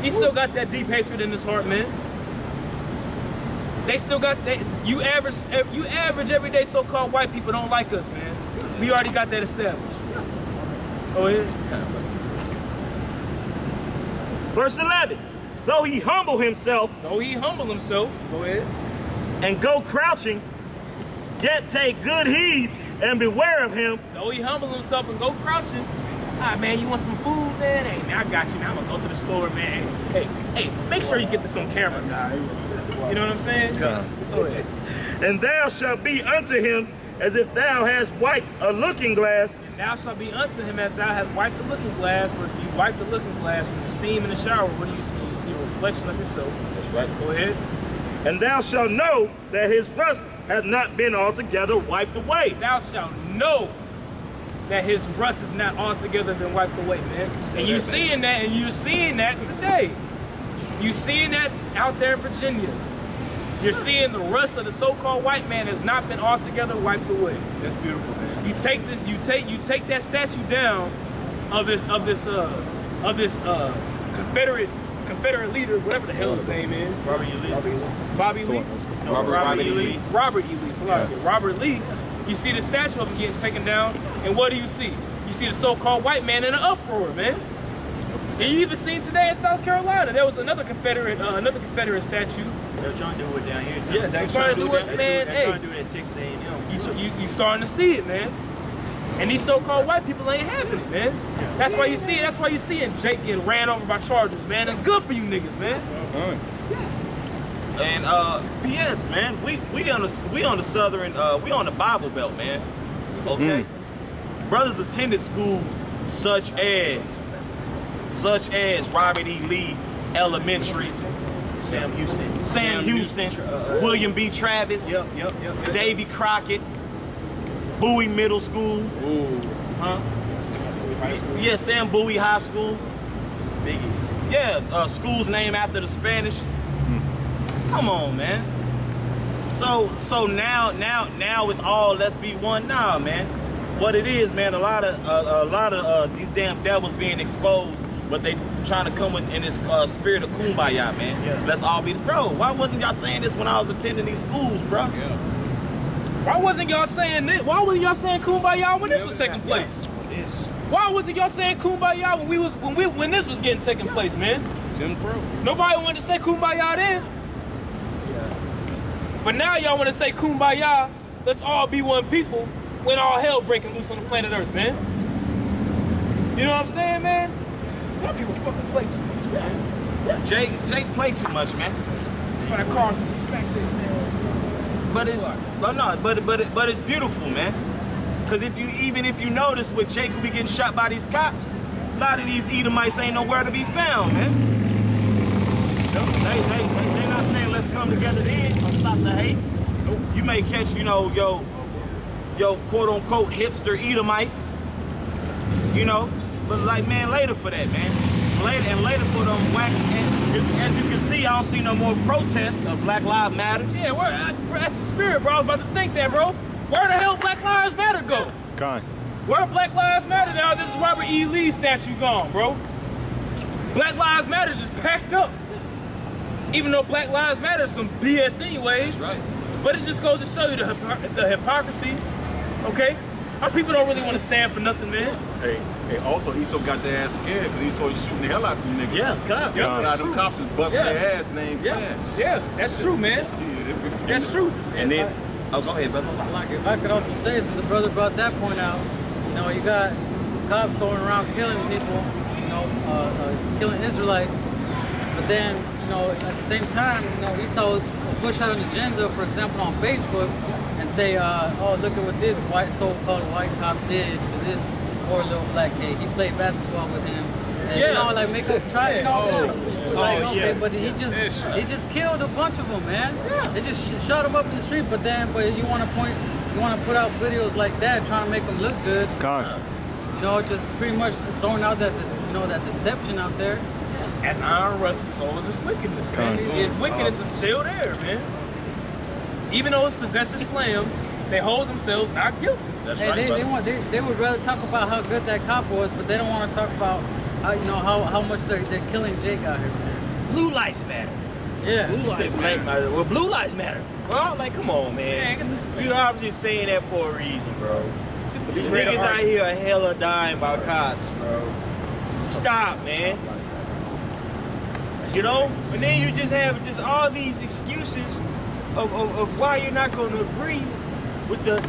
He still got that deep hatred in his heart, man. They still got that. You average everyday so-called white people don't like us, man. We already got that established. Go ahead. Verse 11. Though he humble himself. Go ahead. And go crouching, yet take good heed and beware of him. Though he humble himself and go crouching. Ah, man, you want some food, man? Hey, man, I got you. Now I'm gonna go to the store, man. Hey, make sure you get this on camera, guys. You know what I'm saying? Go ahead. And thou shalt be unto him as if thou hast wiped a looking glass. And thou shalt be unto him as thou hast wiped the looking glass. Or if you wipe the looking glass from the steam in the shower, what do you see? You see a reflection of yourself. That's right. Go ahead. And thou shalt know that his rust hath not been altogether wiped away. Thou shalt know that his rust has not altogether been wiped away, man. And you're seeing that, and you're seeing that today. You're seeing that out there in Virginia. You're seeing the rust of the so-called white man has not been altogether wiped away. That's beautiful, man. You take this, you take that statue down of this Confederate leader, whatever the hell his name is. Robert E. Lee. Bobby Lee. No, Robert E. Lee. Robert E. Lee. Robert Lee. You see the statue of him getting taken down, and what do you see? You see the so-called white man in an uproar, man. And you even seen today in South Carolina, there was another Confederate statue. They're trying to do it down here too. Yeah, they're trying to do it, man. They're trying to do it at Texas A&M. You starting to see it, man. And these so-called white people ain't having it, man. That's why you see it. That's why you seeing Jake getting ran over by Chargers, man. It's good for you niggas, man. And P.S. man, we on the southern we on the Bible Belt, man. Okay. Brothers attended schools such as Robert E. Lee Elementary, Sam Houston. William B. Travis, Yep. Davy Crockett, Bowie Middle School. Yeah, Sam Bowie High School. Biggies. Yeah, schools named after the Spanish. Come on, man. So now it's all let's be one. Nah, man. What it is, man, a lot of these damn devils being exposed, but they trying to come in this spirit of kumbaya, man. Yeah. Let's all be, bro. Why wasn't y'all saying this when I was attending these schools, bro? Yeah. Why wasn't y'all saying this? Why wasn't y'all saying kumbaya when this was taking place? Why wasn't y'all saying kumbaya when this was taking place, man? Jim Crow. Nobody wanted to say kumbaya then. But now y'all want to say kumbaya, let's all be one people when all hell breaking loose on the planet Earth, man. You know what I'm saying, man? Some people fucking play too much, man. Jake play too much, man. That's why the cars suspected, man. But it's beautiful, man. Cause if you notice with Jake who be getting shot by these cops, a lot of these Edomites ain't nowhere to be found, man. They not saying let's come together then or stop the hate. You may catch, yo quote unquote hipster Edomites, but like, man, later for that, man. Later for them whack. As you can see, I don't see no more protests of Black Lives Matter. Yeah, that's the spirit, bro. I was about to think that, bro. Where the hell Black Lives Matter go? Gone. Where Black Lives Matter now? This Robert E. Lee statue gone, bro. Black Lives Matter just packed up. Even though Black Lives Matter is some BS anyways. That's right. But it just goes to show you the hypocrisy, okay? Our people don't really want to stand for nothing, man. Hey, also Esau got their ass scared because Esau was shooting the hell out of them niggas. Yeah, God. Them cops was busting their ass and they ain't playing. Yeah, that's true, man. That's true. And then, oh, go ahead, brother. If I could also say, since the brother brought that point out, you got cops going around killing people, killing Israelites, but then, at the same time, Esau push out an agenda, for example, on Facebook, and say, oh, look at what this so-called white cop did to this poor little black kid. He played basketball with him. And, make him try, okay, but he just killed a bunch of them, man. They just shot them up in the street, but you want to put out videos like that, trying to make them look good. Gone. Just pretty much throwing out that deception out there. As iron rusts souls, it's wickedness, man. It's wickedness is still there, man. Even though it's possession slam, they hold themselves not guilty. That's right. They would rather talk about how good that cop was, but they don't want to talk about how much they're killing Jake out here, man. blue lives matter. Yeah. You say black matter. Well, blue lives matter. Well, like, come on, man. You obviously saying that for a reason, bro. These niggas out here are hella dying by cops, bro. Stop, man. You know? And then you just have just all these excuses of why you're not going to agree with the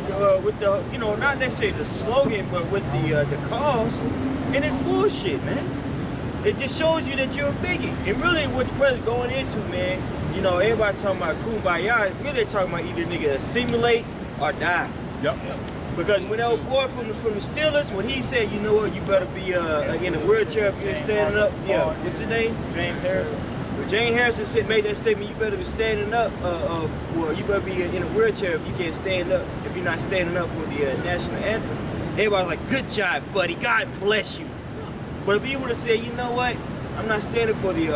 you know, not necessarily the slogan, but with the cause. And it's bullshit, man. It just shows you that you're a bigot. And really what the brother's going into, man, you know, everybody talking about kumbaya, really they're talking about either nigga assimilate or die. Yep. Because when that old boy from the Steelers, when he said, you know what, you better be in a wheelchair if you ain't standing up. Yeah, what's his name? James Harrison. When James Harrison made that statement, you better be standing up, well, you better be in a wheelchair if you can't stand up, if you're not standing up for the national anthem. Everybody's like, good job, buddy, God bless you. But if he would have said, you know what, I'm not standing for the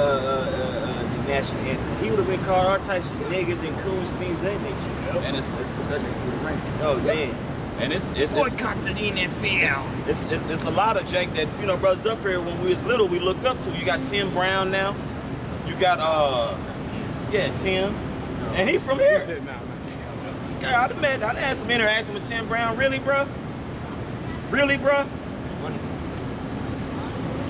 national anthem, he would have been called all types of niggas and coons, things of that nature. And it's a good thing for the rank. Oh, man. And it's Boycott the NFL. It's a lot of Jake that, you know, brothers up here when we was little we looked up to. You got Tim Brown now. You got Tim. And he from here. God, I'd had some interaction with Tim Brown. Really, bro? Really, bro?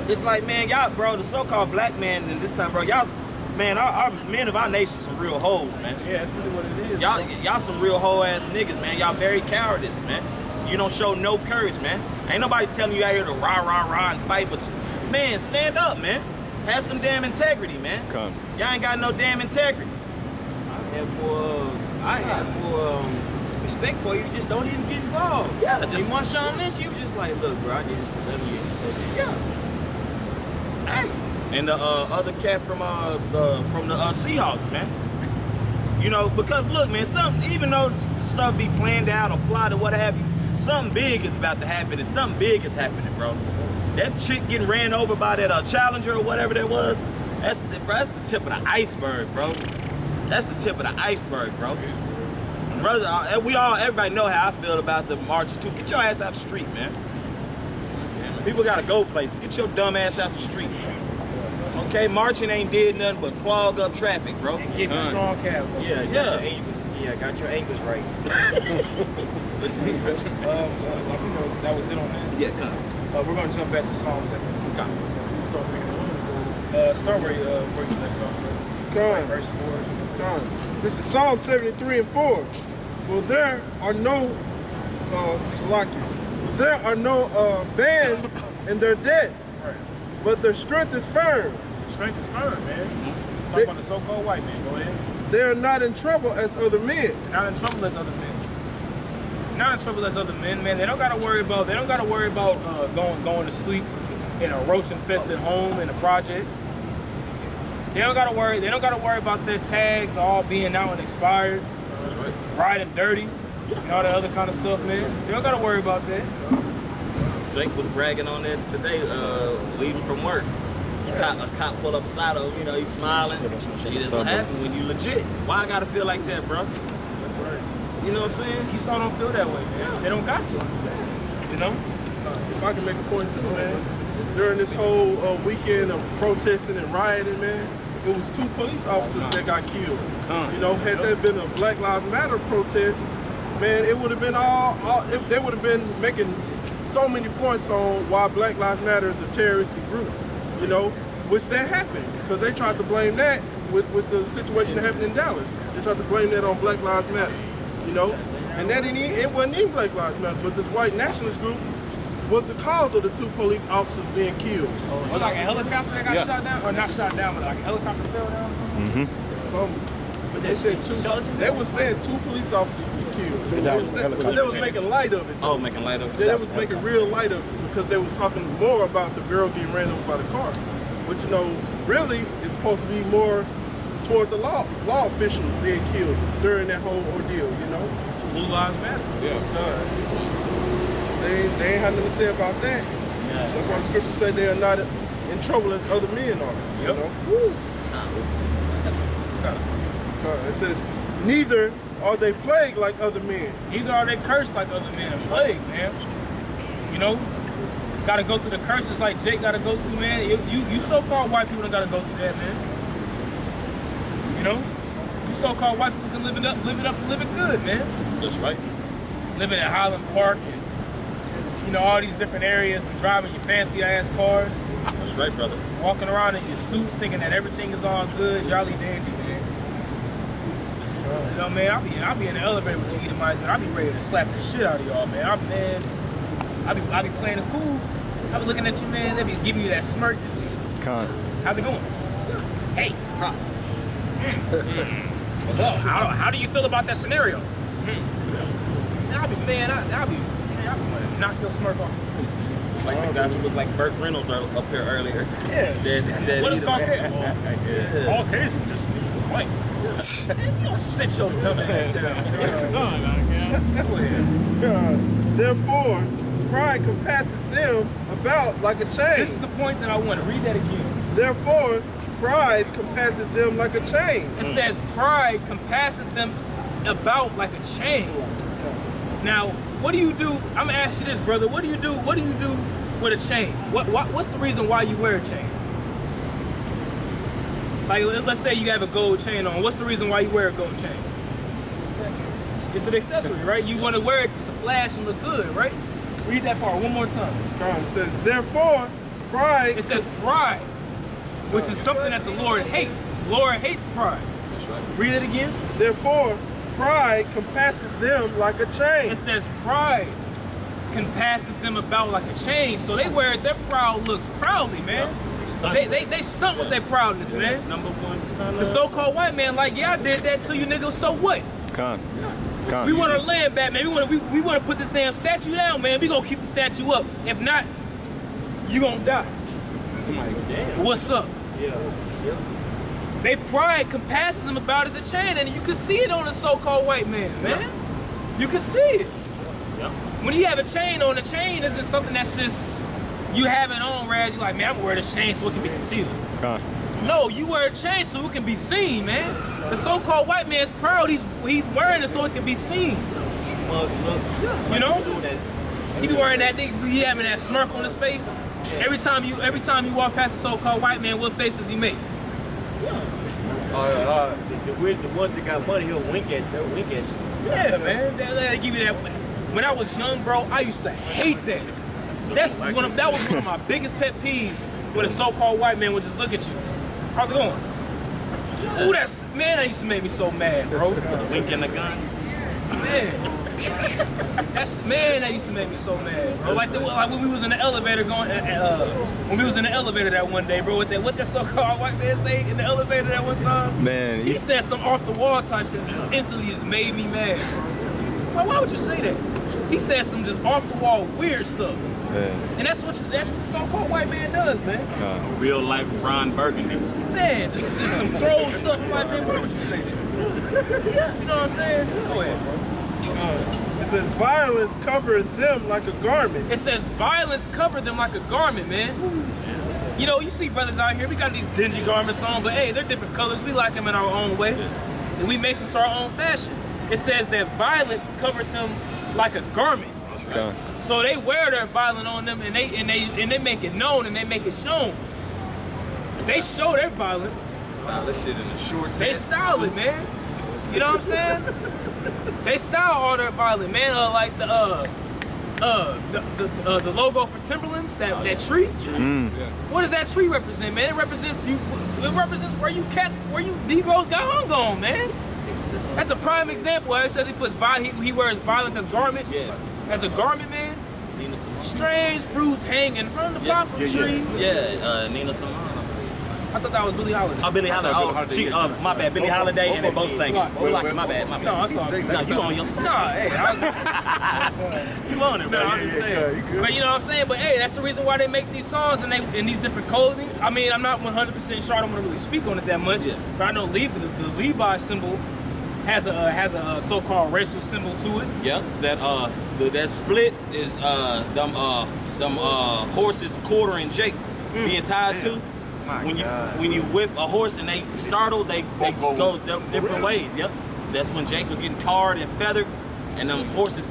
It's like, man, y'all, bro, the so-called black man and this time, bro, y'all, man, our men of our nation some real hoes, man. Yeah, that's really what it is. Y'all some real hoe-ass niggas, man. Y'all very cowardice, man. You don't show no courage, man. Ain't nobody telling you out here to rah and fight, but, man, stand up, man. Have some damn integrity, man. Come. Y'all ain't got no damn integrity. I have more respect for you. Just don't even get involved. Yeah, just Marshawn Lynch, you was just like, look, bro, I did this for 11 years. So, yeah. Hey. And the other cat from the Seahawks, man. You know, because look, man, even though stuff be planned out or plotted, what have you, something big is about to happen, and something big is happening, bro. That chick getting ran over by that Challenger or whatever that was, that's the tip of the iceberg, bro. That's the tip of the iceberg, bro. Brother, everybody know how I feel about the March 2. Get your ass out the street, man. People gotta go places. Get your dumb ass out the street. Okay, marching ain't did nothing but clog up traffic, bro. And getting strong cab. Yeah, got your ankles right. I think that was it on that. Yeah, come. We're gonna jump back to Psalm 7. Come. Start where you left off. Come. Verse 4. Come. This is Psalm 73 and 4. For there are no there are no bands in their debt, Right. but their strength is firm. Strength is firm, man. Talk about the so-called white man. Go ahead. They are not in trouble as other men. Not in trouble as other men. Not in trouble as other men, man. They don't gotta worry about going to sleep in a roach-infested home in the projects. They don't gotta worry about their tags all being out and expired. That's right. Riding dirty. And all that other kind of stuff, man. They don't gotta worry about that. Jake was bragging on that today, leaving from work. A cop pulled up beside him, you know, he's smiling. See, that's what happens when you legit. Why I gotta feel like that, bro? That's right. You know what I'm saying? Esau don't feel that way, man. They don't got to. You know? If I can make a point too, man, during this whole weekend of protesting and rioting, man, it was 2 police officers that got killed. You know, had that been a Black Lives Matter protest, man, it would have been they would have been making so many points on why Black Lives Matter is a terroristic group, you know, which that happened because they tried to blame that with the situation that happened in Dallas. They tried to blame that on Black Lives Matter, you know, and that it wasn't even Black Lives Matter, but this white nationalist group was the cause of the 2 police officers being killed. Was like a helicopter that got shot down? Or not shot down, but like a helicopter fell down? But they said they were saying 2 police officers was killed. They was making light of it. Oh, making light of it. They was making real light of it because they was talking more about the girl getting ran over by the car, which, you know, really is supposed to be more toward the law officials being killed during that whole ordeal, you know. Blue Lives Matter. Yeah. They ain't had nothing to say about that. That's why the scripture said they are not in trouble as other men are. You know? Woo. It says, neither are they plagued like other men. Neither are they cursed like other men are plagued, man. You know? Gotta go through the curses like Jake gotta go through, man. You so-called white people don't gotta go through that, man. know, you so-called white people can live it up, and live it good, man. That's right. Living at Highland Park and all these different areas and driving your fancy ass cars. That's right, brother. Walking around in your suits thinking that everything is all good, jolly dandy, man. You know, man, I'll be in the elevator with you Edomites, man. I'll be ready to slap the shit out of y'all, man. I'll be playing it cool. I'll be looking at you, man. They be giving you that smirk this week. How's it going? Hey. How do you feel about that scenario? I'll be wanting to knock your smirk off your face, man. It's like the guy who looked like Burt Reynolds up here earlier. Yeah. What is Caucasian? Caucasian just means white. Man, you don't sit your dumb ass down. Go ahead. Therefore, pride compasseth them about like a chain. This is the point that I want to read that again. Therefore, pride compasseth them like a chain. It says pride compasseth them about like a chain. Now, what do you do? I'm gonna ask you this, brother. What do you do with a chain? What's the reason why you wear a chain? Like, let's say you have a gold chain on. What's the reason why you wear a gold chain? It's an accessory, right? You want to wear it just to flash and look good, right? Read that part one more time. It says, therefore, pride. It says pride, which is something that the Lord hates. The Lord hates pride. That's right. Read it again. Therefore, pride compasseth them like a chain. It says pride compasseth them about like a chain. So they wear their proud looks proudly, man. They stunt with their proudness, man. Number one stunner. The so-called white man, like, yeah, I did that to you niggas, so what? We want our land back, man. We want to put this damn statue down, man. We gonna keep the statue up. If not, you gonna die. Somebody, damn. What's up? Yeah. They pride compasses them about as a chain, and you can see it on the so-called white man, man. You can see it. Yeah. When you have a chain on, the chain isn't something that's just you have it on, Raz. You're like, man, I'm gonna wear this chain so it can be concealed. No, you wear a chain so it can be seen, man. The so-called white man's proud. He's wearing it so it can be seen. Smug look. You know? He be wearing that thing. He having that smirk on his face. Every time you walk past the so-called white man, what face does he make? The ones that got money, he'll wink at you. Yeah, man. They give you that. When I was young, bro, I used to hate that. That was one of my biggest pet peeves. When a so-called white man would just look at you. How's it going? Ooh, that used to make me so mad, bro. Winking the gun. Man. That used to make me so mad, bro. Like when we was in the elevator when we was in the elevator that one day, bro. What that so-called white man say in the elevator that one time? Man, he said some off the wall type shit. Just instantly just made me mad. Why would you say that? He said some just off the wall weird stuff. And that's what the so-called white man does, man. Real life Ron Burgundy. Man, just some throw stuff like that. Why would you say that? You know what I'm saying? Go ahead, bro. It says violence covereth them like a garment. It says violence covered them like a garment, man. You know, you see brothers out here, we got these dingy garments on, but hey, they're different colors. We like them in our own way. And we make them to our own fashion. It says that violence covered them like a garment. So they wear their violence on them and they make it known and they make it shown. They show their violence. Style this shit in a short set. They style it, man. You know what I'm saying? They style all their violence, man. Like the logo for Timberlands, that tree. What does that tree represent, man? It represents where you Negroes got hung on, man. That's a prime example. It says he wears violence as garment. As a garment, man. Strange fruits hanging from the poplar tree. Nina Simone. I thought that was Billie Holiday. Oh, Billie Holiday. My bad. Billie Holiday, and they both sang it. My bad. No, I saw it. No, you on your stuff. No, hey, I was just... You on it, No, bro. I'm just saying. But you know what I'm saying? But hey, that's the reason why they make these songs and these different clothings. I mean, I'm not 100% sure. I don't want to really speak on it that much. But I know the Levi symbol has a so-called racial symbol to it. Yep. That split is them horses quartering Jake being tied to. When you whip a horse and they startle, they go different ways. Yep. That's when Jake was getting tarred and feathered, and them horses,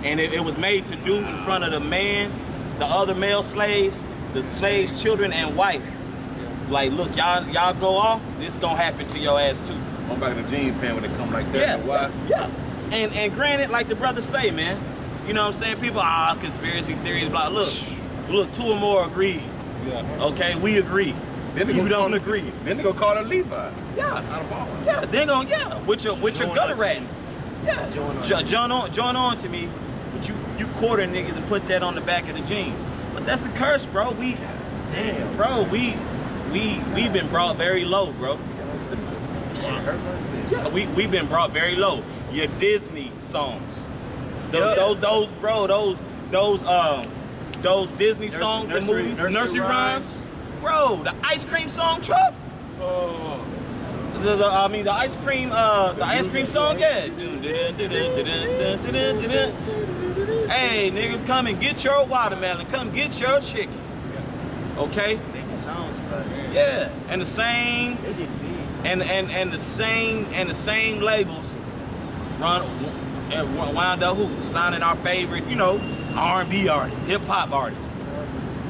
and it was made to do in front of the man, the other male slaves, the slaves' children and wife. Like, look, y'all go off. This is gonna happen to your ass too. on back of the jeans pant when they come like that. Yeah, Why? yeah. And granted, like the brothers say, man, you know what I'm saying? People, conspiracy theories, blah. Look, 2 or more agree. Yeah. Okay, we agree. Then You don't agree. Then they go call it Levi. Yeah. Out of ball. Yeah, they're gonna, with your gutter rats. Yeah. Join on to me. But you quarter niggas and put that on the back of the jeans. But that's a curse, bro. We've been brought very low, bro. Yeah, we've been brought very low. Your Disney songs. Those Disney songs and movies, nursery rhymes. Bro, the ice cream song truck. The ice cream song, yeah. Hey, niggas, come and get your watermelon. Come get your chicken. Okay? Making songs about it. Yeah, and the same, They did big. and the same labels wound up signing our favorite, R&B artists, hip hop artists.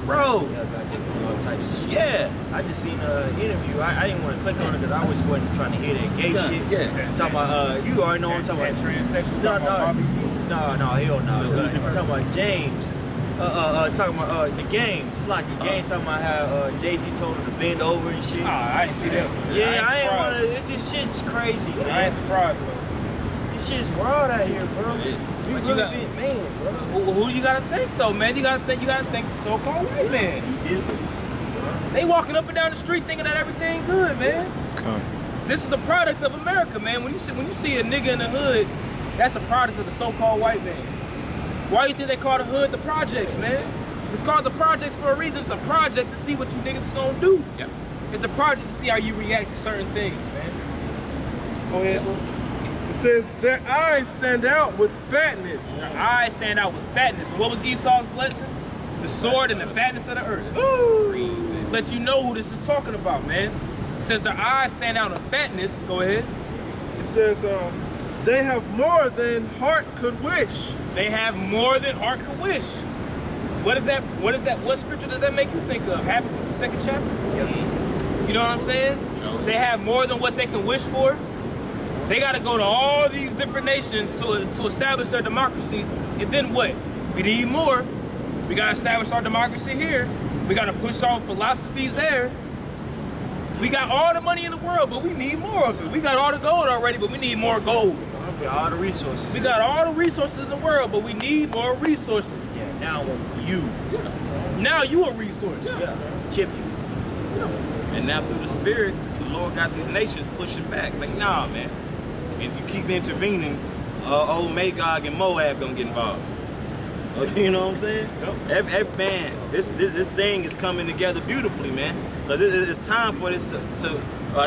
Bro. Yeah, about that, all types of shit. Yeah. I just seen an interview. I didn't want to click on it because I wasn't trying to hear that gay shit. Yeah. Talking about, you already know what I'm talking about. Transsexual. No, hell no. I'm talking about James. Talking about the game. It's like the game talking about how Jay-Z told him to bend over and shit. I ain't see that. Yeah, I ain't want to. This shit's crazy, man. I ain't surprised though. This shit's wild out here, bro. We But you really got- been man, bro. Who you gotta think though, man? You gotta think the so-called white man. They walking up and down the street thinking that everything good, man. This is the product of America, man. When you see a nigga in the hood, that's a product of the so-called white man. Why do you think they call the hood the projects, man? It's called the projects for a reason. It's a project to see what you niggas is gonna do. Yeah. It's a project to see how you react to certain things, man. Go ahead. It says their eyes stand out with fatness. Their eyes stand out with fatness. And what was Esau's blessing? The sword and the fatness of the earth. Let you know who this is talking about, man. It says their eyes stand out with fatness. Go ahead. It says they have more than heart could wish. They have more than heart could wish. What is that? What scripture does that make you think of? Habakkuk, the 2nd chapter? You know what I'm saying? They have more than what they can wish for. They got to go to all these different nations to establish their democracy. And then what? We need more. We got to establish our democracy here. We got to push our philosophies there. We got all the money in the world, but we need more of it. We got all the gold already, but we need more gold. We got all the resources. We got all the resources in the world, but we need more resources. Yeah, now you. Now you a resource. Yeah. Chip you. And now through the Spirit, the Lord got these nations pushing back. Like, nah, man. If you keep intervening, old Magog and Moab gonna get involved. You know what I'm saying? Yep. Every man, this thing is coming together beautifully, man. Cause it's time for this to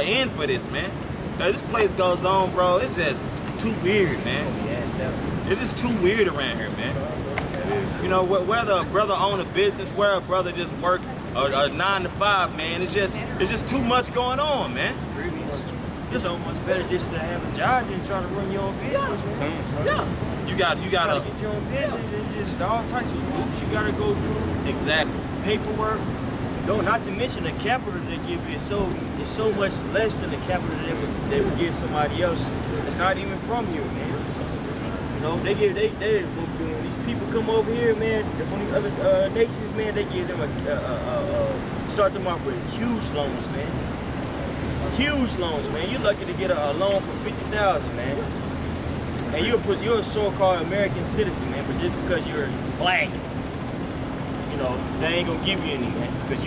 end for this, man. Cause this place goes on, bro. It's just too weird, man. It's just too weird around here, man. You know, whether a brother own a business, where a brother just work a 9 to 5, man. It's just too much going on, man. It's so much better just to have a job than try to run your own business, man. Yeah. You Try to gotta get your own business. It's just all types of hoops you gotta go through. exactly. Paperwork. No, not to mention the capital they give you is so much less than the capital they would give somebody else. It's not even from you, man. You know, they when these people come over here, man, from the other nations, man, they give them start them off with huge loans, man. Huge loans, man. You're lucky to get a loan for $50,000, man. And you're a so-called American citizen, man, but just because you're black, you know, they ain't gonna give you any, man. Because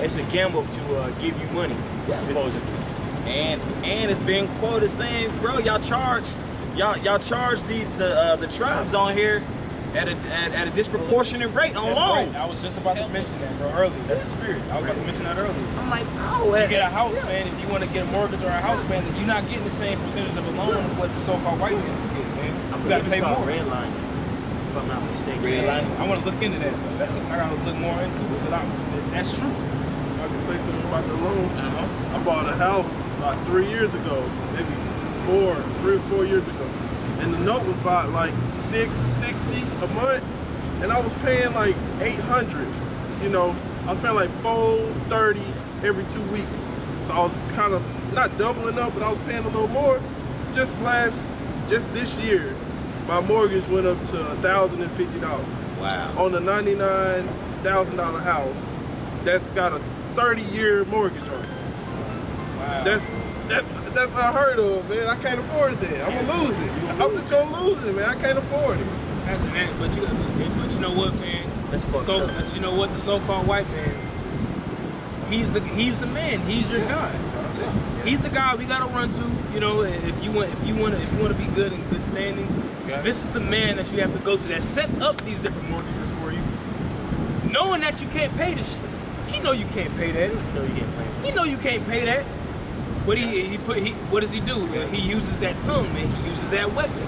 it's a gamble to give you money, supposedly. And it's been quoted saying, bro, y'all charge the tribes on here at a disproportionate rate on That's loans. right. I was just about to mention that, bro, earlier. That's the spirit. I was about to mention that earlier. I'm like, bro, You get a house, man, if you want to get a mortgage or a house, man, then you're not getting the same percentage of a loan as what the so-called white man is getting, man. You got to pay more. Red line, if I'm not mistaken. I want to look into that, though. That's something I got to look more into because that's true. I can say something about the loan. I bought a house about 3 years ago, maybe 3 or 4 years ago. And the note was about like $660 a month. And I was paying like $800. You know, I was paying like $430 every 2 weeks. So I was kind of not doubling up, but I was paying a little more. Just this year, my mortgage went up to $1,050. Wow. On a $99,000 house that's got a 30-year mortgage on it. Wow. That's unheard of, man. I can't afford that. I'm gonna lose it. I'm just gonna lose it, man. I can't afford it. That's an but you know what, man? That's fucked up. But you know what? The so-called white man, he's the man. He's your God. He's the guy we gotta run to. You know, if you want to be good in good standings, this is the man that you have to go to that sets up these different mortgages for you, knowing that you can't pay this shit. He know you can't pay that. He know you can't pay that. But what does he do? He uses that tongue, man. He uses that weapon.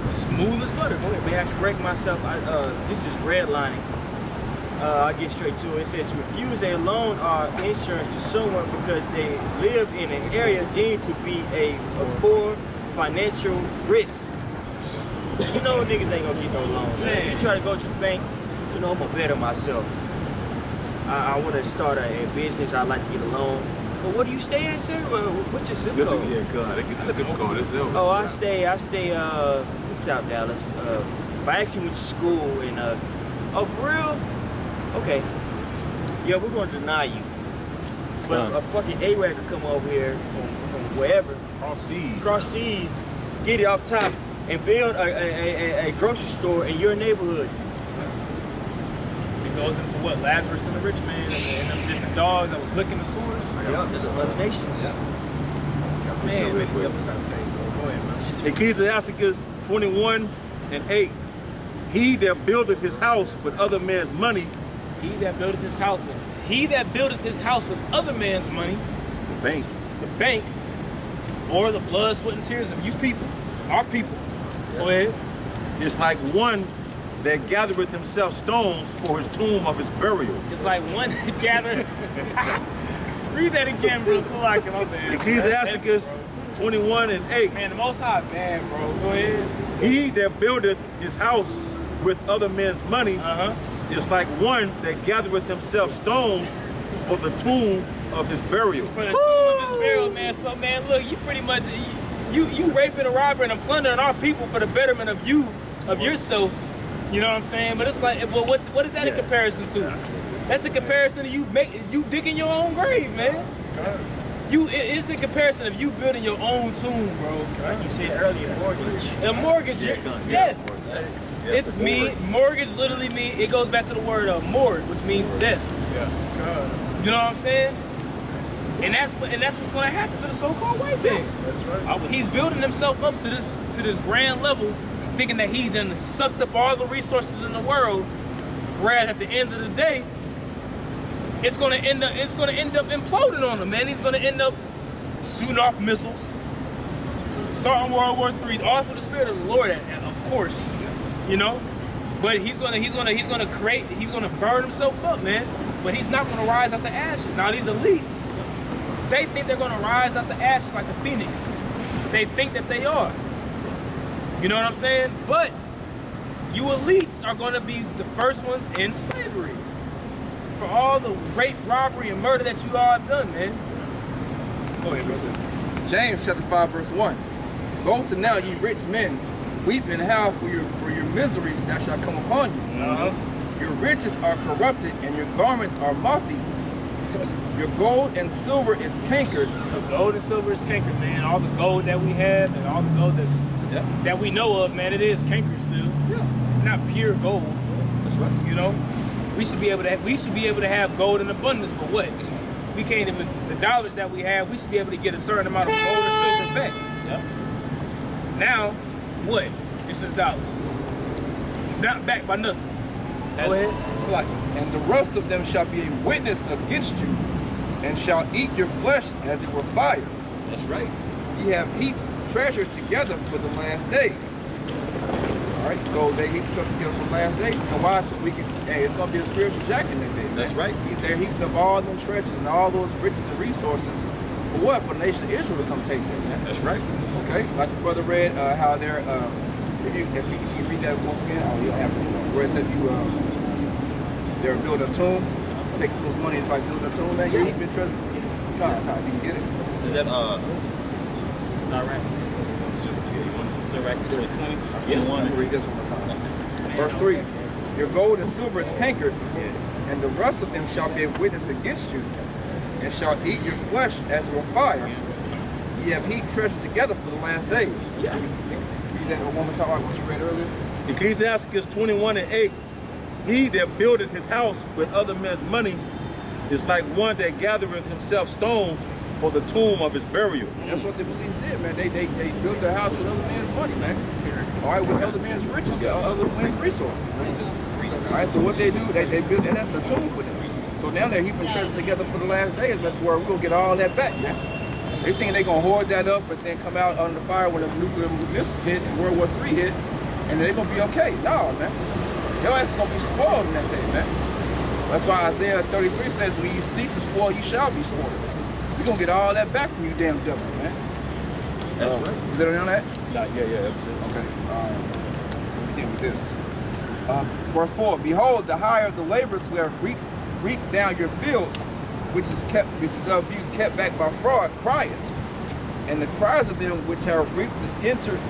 Smooth as butter. Go ahead, may I correct myself? This is redlining. I'll get straight to it. It says refuse a loan or insurance to someone because they live in an area deemed to be a poor financial risk. You know niggas ain't gonna get no loans. Man. You try to go to the bank, you know, I'm gonna better myself. I want to start a business. I'd like to get a loan. But where do you stay at, sir? What's your zip code? Yeah, God, they get the zip code. Oh, I stay in South Dallas. But I actually went to school in, oh, for real? Okay. Yeah, we're going to deny you. But a fucking A-Rag could come over here from wherever. Cross seas, get it off top, and build a grocery store in your neighborhood. It goes into what? Lazarus and the rich man and them different dogs that was licking the sores. Yup, that's other nations. Man, Ecclesiasticus 21:8. He that buildeth his house with other man's money, he that buildeth his house with other man's money, the bank, or the blood, sweat, and tears of you people, our people. Go ahead. is like one that gathereth himself stones for his tomb of his burial. It's like one that gathered. Read that again, bro. So like it, my bad. Ecclesiasticus 21:8. Man, the Most High, bad, bro. Go ahead. He that buildeth his house with other men's money is like one that gathereth himself stones for the tomb of his burial. For the tomb of his burial, man. So, man, look, you pretty much you raping and robbing and plundering our people for the betterment of you, of yourself. You know what I'm saying? But it's like, well, what is that in comparison to? That's a comparison to you digging your own grave, man. It's a comparison of you building your own tomb, bro. Like you said earlier, mortgage. A mortgage, death. It's mortgage literally means, it goes back to the word mort, which means death. You know what I'm saying? And that's what's gonna happen to the so-called white man. That's right. He's building himself up to this grand level, thinking that he done sucked up all the resources in the world, whereas at the end of the day, it's gonna end up imploding on him, man. He's gonna end up shooting off missiles, starting World War III, all through the spirit of the Lord, of course, you know. But he's gonna burn himself up, man. But he's not gonna rise out the ashes. Now these elites, they think they're gonna rise out the ashes like a phoenix. They think that they are. You know what I'm saying? But you elites are gonna be the first ones in slavery for all the rape, robbery, and murder that you all have done, man. Go ahead, bro. James chapter 5, verse 1. Go to now, ye rich men, weep and howl for your miseries that shall come upon you. Your riches are corrupted, and your garments are moth-eaten. Your gold and silver is cankered. The gold and silver is cankered, man. All the gold that we have and all the gold that we know of, man, it is cankered still. Yeah. It's not pure gold. That's right. You know, we should be able to have gold in abundance, but what? We can't even, the dollars that we have, we should be able to get a certain amount of gold or silver back. Yep. Now, what? It's just dollars. Not backed by nothing. Go ahead. It's like, and the rest of them shall be a witness against you, and shall eat your flesh as it were fire. That's right. Ye have heaped treasure together for the last days. All right, so they heap stuff together for the last days. And why? So we can, hey, it's gonna be a spiritual jack in that day. That's right. They're heaping up all them treasures and all those riches and resources for what? For the nation of Israel to come take them, man. That's right. Okay, like the brother read how they're if you read that once again, you don't have to, where it says they're building a tomb, taking someone's money, it's like building a tomb, man. You're heaping treasure. God, you can get it. Is that Sirach. Sirach 20. Yeah, let me read this one more time. Verse 3. Your gold and silver is cankered, and the rust of them shall be a witness against you, and shall eat your flesh as with fire. Ye have heaped treasure together for the last days. Yeah. Read that one more time, like what you read earlier. Ecclesiasticus 21:8. He that buildeth his house with other men's money is like one that gathereth himself stones for the tomb of his burial. That's what the believers did, man. They built their house with other men's money, man. All right, with other men's riches, other men's resources, man. All right, so what they do, they build, and that's a tomb for them. So now they're heaping treasure together for the last days, but where we're gonna get all that back, man. They think they're gonna hoard that up, but then come out under fire when the nuclear missiles hit and World War III hit, and they're gonna be okay. No, man. Your ass is gonna be spoiled in that day, man. That's why Isaiah 33 says, when you cease to spoil, you shall be spoiled. You're gonna get all that back from you damn zealots, man. That's right. Is it on that? Yeah. Okay. Let me begin with this. Verse 4. Behold, the hire of the laborers who have reaped down your fields, which is of you kept back by fraud, crieth. And the cries of them which have reaped entered